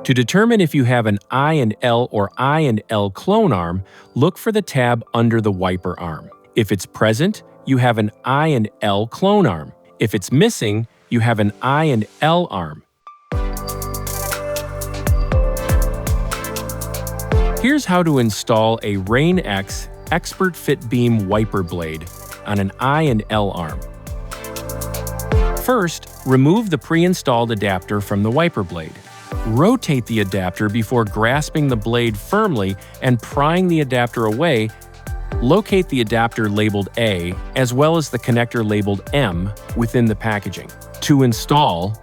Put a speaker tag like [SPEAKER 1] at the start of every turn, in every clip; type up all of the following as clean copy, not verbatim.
[SPEAKER 1] To determine if you have an I and L or I and L clone arm, look for the tab under the wiper arm. If it's present, you have an I and L clone arm. If it's missing, you have an I and L arm. Here's how to install a Rain-X Expert Fit Beam wiper blade on an I and L arm. First, remove the pre-installed adapter from the wiper blade. Rotate the adapter before grasping the blade firmly and prying the adapter away. Locate the adapter labeled A, as well as the connector labeled M, within the packaging. To install,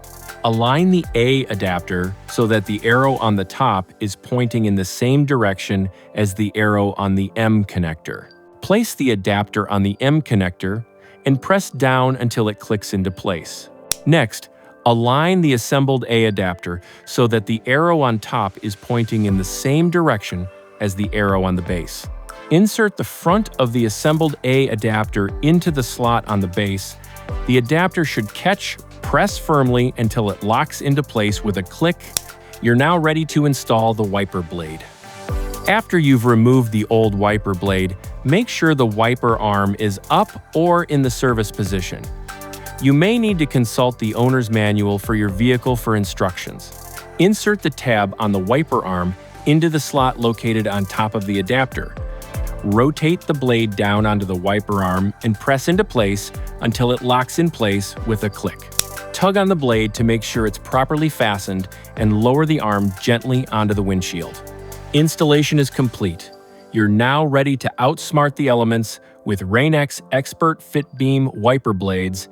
[SPEAKER 1] align the A adapter so that the arrow on the top is pointing in the same direction as the arrow on the M connector. Place the adapter on the M connector and press down until it clicks into place. Next, align the assembled A adapter so that the arrow on top is pointing in the same direction as the arrow on the base. Insert the front of the assembled A adapter into the slot on the base. The adapter should catch, press firmly until it locks into place with a click. You're now ready to install the wiper blade. After you've removed the old wiper blade, make sure the wiper arm is up or in the service position. You may need to consult the owner's manual for your vehicle for instructions. Insert the tab on the wiper arm into the slot located on top of the adapter. Rotate the blade down onto the wiper arm and press into place until it locks in place with a click. Tug on the blade to make sure it's properly fastened and lower the arm gently onto the windshield. Installation is complete. You're now ready to outsmart the elements with Rain-X Expert Fit Beam wiper blades